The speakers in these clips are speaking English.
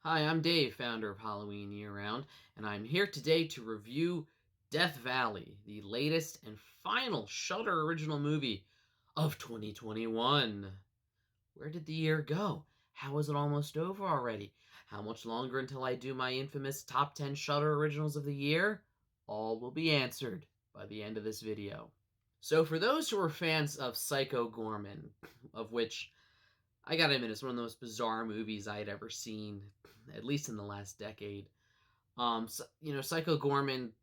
Hi, I'm Dave, founder of Halloween Year Round, and I'm here today to review Death Valley, the latest and final Shudder original movie of 2021. Where did the year go? How is it almost over already? How much longer until I do my infamous top 10 Shudder originals of the year? All will be answered by the end of this video. So, for those who are fans of Psycho Gorman, of which I gotta admit, it's one of the most bizarre movies I had ever seen, at least in the last decade. Psycho Gorman,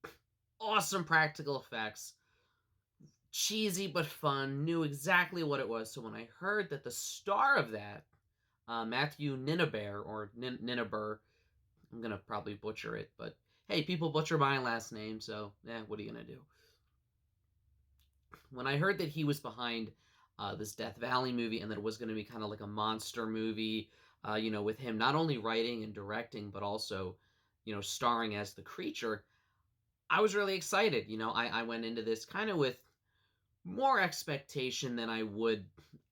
awesome practical effects, cheesy but fun, knew exactly what it was. So when I heard that the star of that, Matthew Ninneber, or Ninneber, I'm gonna probably butcher it, but hey, people butcher my last name, so what are you gonna do? When I heard that he was behind this Death Valley movie and that it was going to be kind of like a monster movie, with him not only writing and directing, but also, starring as the creature, I was really excited. I went into this kind of with more expectation than I would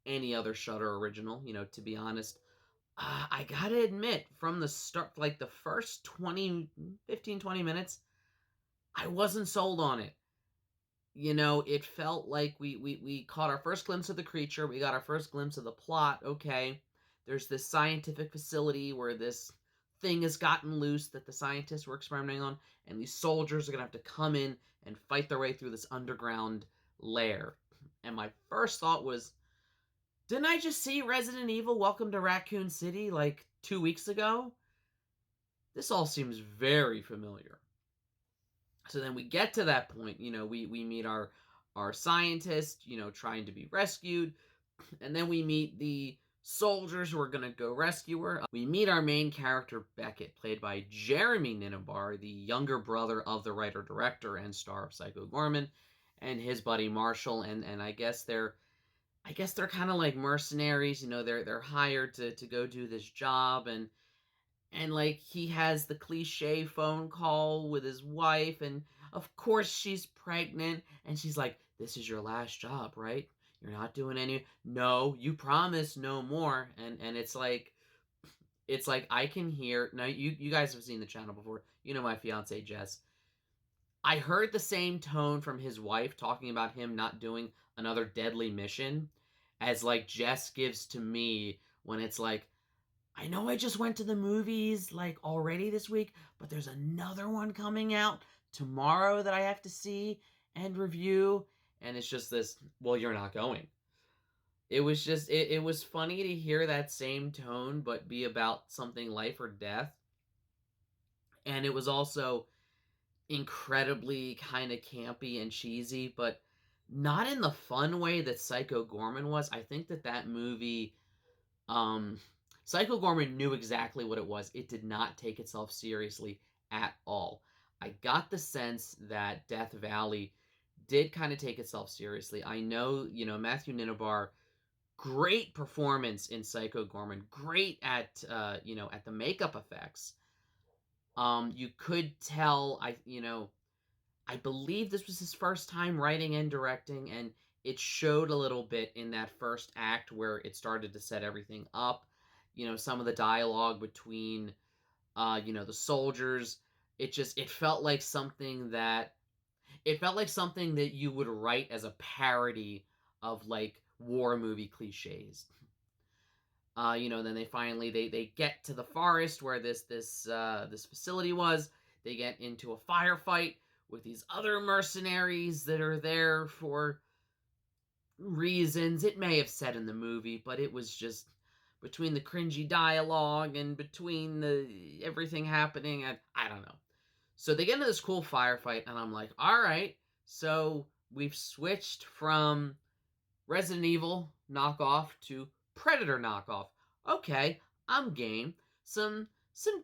any other Shudder original, to be honest. I gotta admit, from the start, like the first 15, 20 minutes, I wasn't sold on it. It felt like we caught our first glimpse of the creature. We got our first glimpse of the plot. Okay, there's this scientific facility where this thing has gotten loose that the scientists were experimenting on, and these soldiers are going to have to come in and fight their way through this underground lair. And my first thought was, didn't I just see Resident Evil Welcome to Raccoon City like 2 weeks ago? This all seems very familiar. So then we get to that point, we meet our scientist, trying to be rescued, and then we meet the soldiers who are going to go rescue her. We meet our main character, Beckett, played by Jeremy Ninnebar, the younger brother of the writer-director and star of Psycho Gorman, and his buddy Marshall, and I guess they're kind of like mercenaries, they're hired to go do this job, and like he has the cliche phone call with his wife, and of course she's pregnant, and she's like, this is your last job, right? You're not doing any, no, you promise no more. And it's like I can hear now. You guys have seen the channel before, my fiance Jess. I heard the same tone from his wife talking about him not doing another deadly mission as like Jess gives to me when it's like, I know I just went to the movies like already this week, but there's another one coming out tomorrow that I have to see and review. And it's just this, well, you're not going. It was just, it was funny to hear that same tone, but be about something life or death. And it was also incredibly kind of campy and cheesy, but not in the fun way that Psycho Gorman was. I think that movie um, Psycho Gorman knew exactly what it was. It did not take itself seriously at all. I got the sense that Death Valley did kind of take itself seriously. I know, Matthew Ninnebar, great performance in Psycho Gorman, great at the makeup effects. You could tell, I believe this was his first time writing and directing, and it showed a little bit in that first act where it started to set everything up. Some of the dialogue between, the soldiers. It felt like something that you would write as a parody of like war movie cliches. Then they get to the forest where this facility was. They get into a firefight with these other mercenaries that are there for reasons it may have said in the movie, but it was just between the cringy dialogue and between the everything happening, I don't know. So they get into this cool firefight, and I'm like, all right, so we've switched from Resident Evil knockoff to Predator knockoff. Okay, I'm game. Some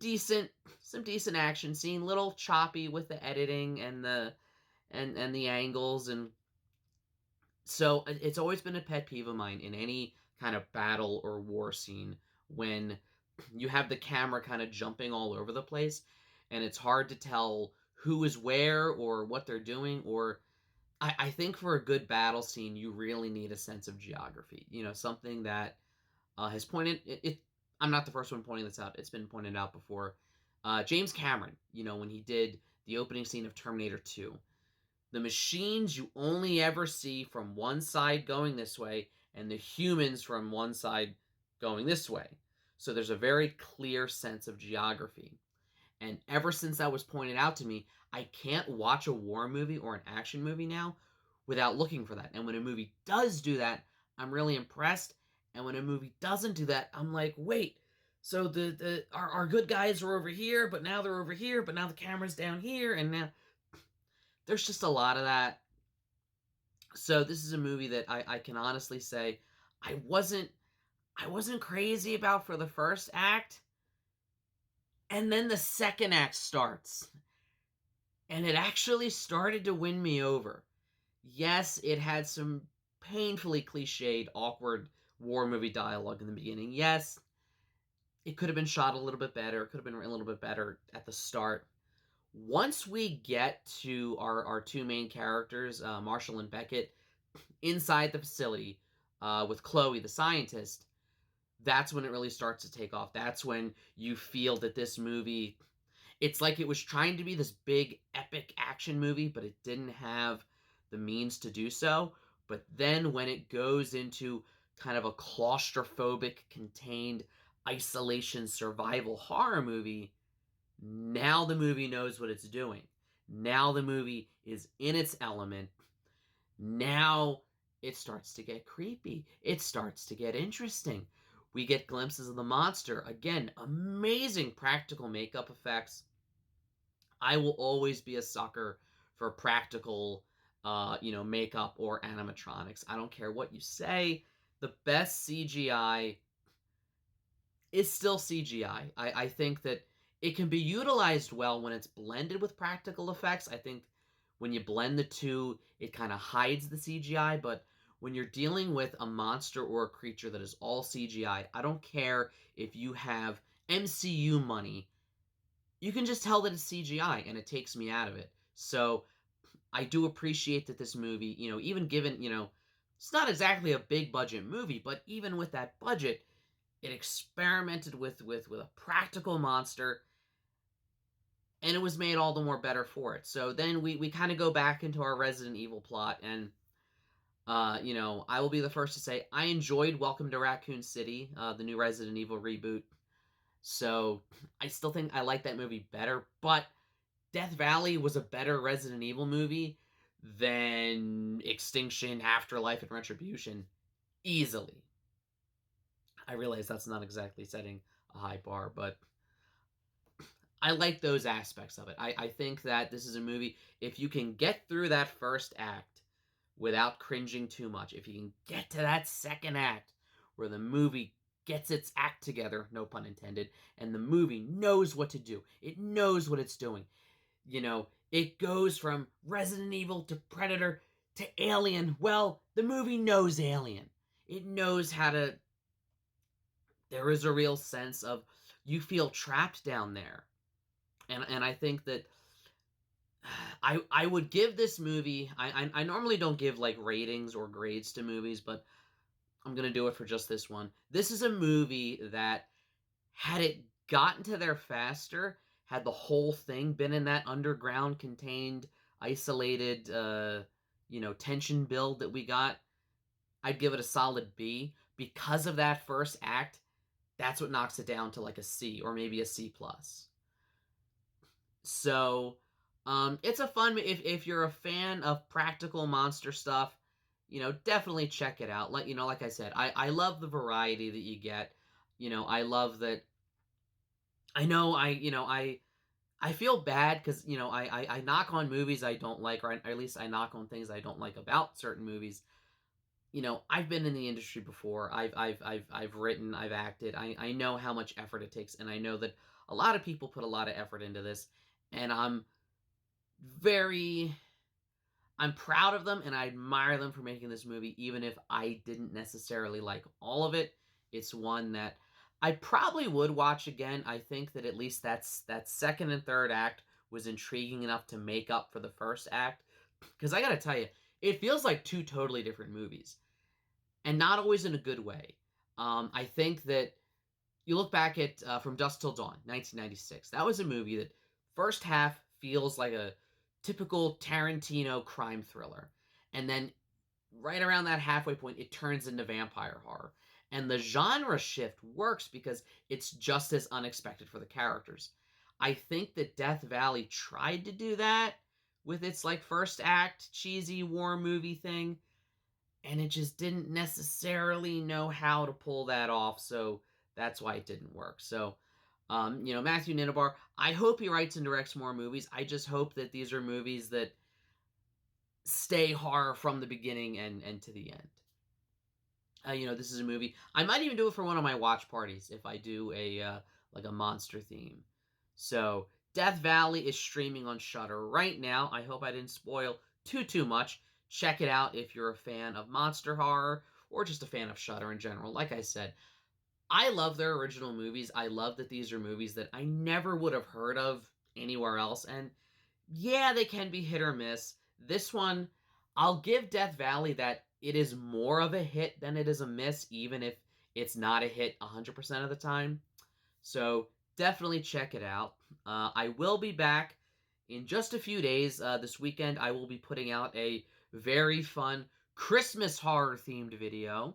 decent action scene, little choppy with the editing and the angles, and so it's always been a pet peeve of mine in any kind of battle or war scene when you have the camera kind of jumping all over the place and it's hard to tell who is where or what they're doing. Or I think for a good battle scene, you really need a sense of geography. Something that has pointed it. I'm not the first one pointing this out. It's been pointed out before. James Cameron, when he did the opening scene of Terminator 2, the machines you only ever see from one side going this way, and the humans from one side going this way. So there's a very clear sense of geography. And ever since that was pointed out to me, I can't watch a war movie or an action movie now without looking for that. And when a movie does do that, I'm really impressed. And when a movie doesn't do that, I'm like, wait, so our good guys are over here, but now they're over here, but now the camera's down here, and now there's just a lot of that. So this is a movie that I can honestly say I wasn't I wasn't crazy about for the first act, and then the second act starts. And it actually started to win me over. Yes, it had some painfully cliched, awkward war movie dialogue in the beginning. Yes, it could have been shot a little bit better. It could have been a little bit better at the start. Once we get to our two main characters, Marshall and Beckett, inside the facility with Chloe, the scientist, that's when it really starts to take off. That's when you feel that this movie, it's like it was trying to be this big epic action movie, but it didn't have the means to do so. But then when it goes into kind of a claustrophobic, contained, isolation survival horror movie, now the movie knows what it's doing. Now the movie is in its element. Now it starts to get creepy. It starts to get interesting. We get glimpses of the monster. Again, amazing practical makeup effects. I will always be a sucker for practical, makeup or animatronics. I don't care what you say. The best CGI is still CGI. I think that it can be utilized well when it's blended with practical effects. I think when you blend the two, it kind of hides the CGI, but when you're dealing with a monster or a creature that is all CGI, I don't care if you have MCU money, you can just tell that it's CGI and it takes me out of it. So I do appreciate that this movie, even given, it's not exactly a big budget movie, but even with that budget, it experimented with a practical monster, and it was made all the more better for it. So then we kind of go back into our Resident Evil plot, and I will be the first to say I enjoyed Welcome to Raccoon City, the new Resident Evil reboot. So I still think I like that movie better, but Death Valley was a better Resident Evil movie than Extinction, Afterlife, and Retribution. Easily. I realize that's not exactly setting a high bar, but I like those aspects of it. I think that this is a movie, if you can get through that first act without cringing too much, if you can get to that second act where the movie gets its act together, no pun intended, and the movie knows what to do, it knows what it's doing. It goes from Resident Evil to Predator to Alien. Well, the movie knows Alien. It knows how to. There is a real sense of you feel trapped down there. And I think that I would give this movie. I normally don't give like ratings or grades to movies, but I'm gonna do it for just this one. This is a movie that, had it gotten to there faster, had the whole thing been in that underground, contained, isolated, tension build that we got, I'd give it a solid B. Because of that first act, that's what knocks it down to like a C or maybe a C plus. So, it's a fun. If you're a fan of practical monster stuff, definitely check it out. Like I said, I love the variety that you get. I love that. I know I feel bad because I knock on movies I don't like, or at least I knock on things I don't like about certain movies. I've been in the industry before. I've written, I've acted. I know how much effort it takes, and I know that a lot of people put a lot of effort into this, and very I'm proud of them, and I admire them for making this movie, even if I didn't necessarily like all of it. It's one that I probably would watch again. I think that at least that second and third act was intriguing enough to make up for the first act. Because I gotta tell you, it feels like two totally different movies, and not always in a good way. I think that You look back at From Dusk Till Dawn, 1996. That was a movie that first half feels like a typical Tarantino crime thriller, and then right around that halfway point, it turns into vampire horror. And the genre shift works because it's just as unexpected for the characters. I think that Death Valley tried to do that with its like first act cheesy war movie thing, and it just didn't necessarily know how to pull that off, so that's why it didn't work. So Matthew Ninabar, I hope he writes and directs more movies. I just hope that these are movies that stay horror from the beginning and to the end. This is a movie. I might even do it for one of my watch parties if I do a like a monster theme. So Death Valley is streaming on Shudder right now. I hope I didn't spoil too much. Check it out if you're a fan of monster horror or just a fan of Shudder in general. Like I said, I love their original movies. I love that these are movies that I never would have heard of anywhere else. And yeah, they can be hit or miss. This one, I'll give Death Valley that it is more of a hit than it is a miss, even if it's not a hit 100% of the time. So definitely check it out. I will be back in just a few days. This weekend, I will be putting out a very fun Christmas horror themed video.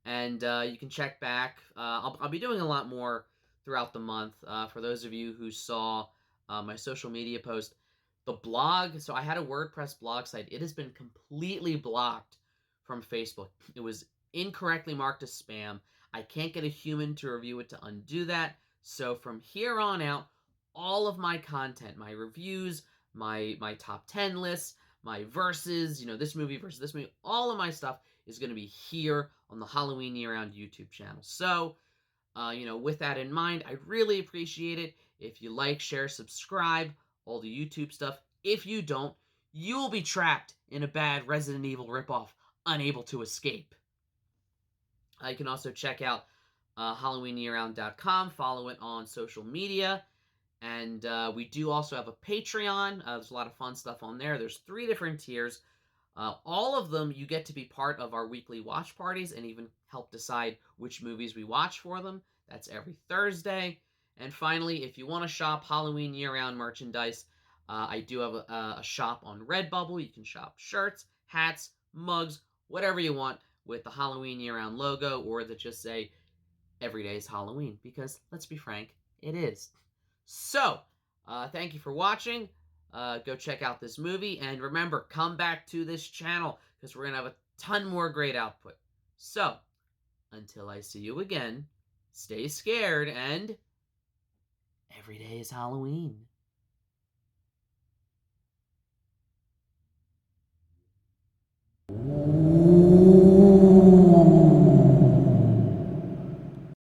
And you can check back. I'll be doing a lot more throughout the month. For those of you who saw my social media post, the blog, so I had a WordPress blog site. It has been completely blocked from Facebook. It was incorrectly marked as spam. I can't get a human to review it to undo that. So from here on out, all of my content, my reviews, my top 10 lists, my verses, this movie versus this movie, all of my stuff is going to be here on the Halloween Year Round YouTube channel. So, with that in mind, I really appreciate it if you like, share, subscribe, all the YouTube stuff. If you don't, you will be trapped in a bad Resident Evil ripoff, unable to escape. You can also check out HalloweenYearRound.com, follow it on social media, and we do also have a Patreon. There's a lot of fun stuff on there. There's 3 different tiers. All of them, you get to be part of our weekly watch parties and even help decide which movies we watch for them. That's every Thursday. And finally, if you want to shop Halloween year-round merchandise, I do have a shop on Redbubble. You can shop shirts, hats, mugs, whatever you want with the Halloween year-round logo or that just say, every day is Halloween. Because, let's be frank, it is. So, thank you for watching. Go check out this movie. And remember, come back to this channel because we're going to have a ton more great output. So, until I see you again, stay scared and every day is Halloween.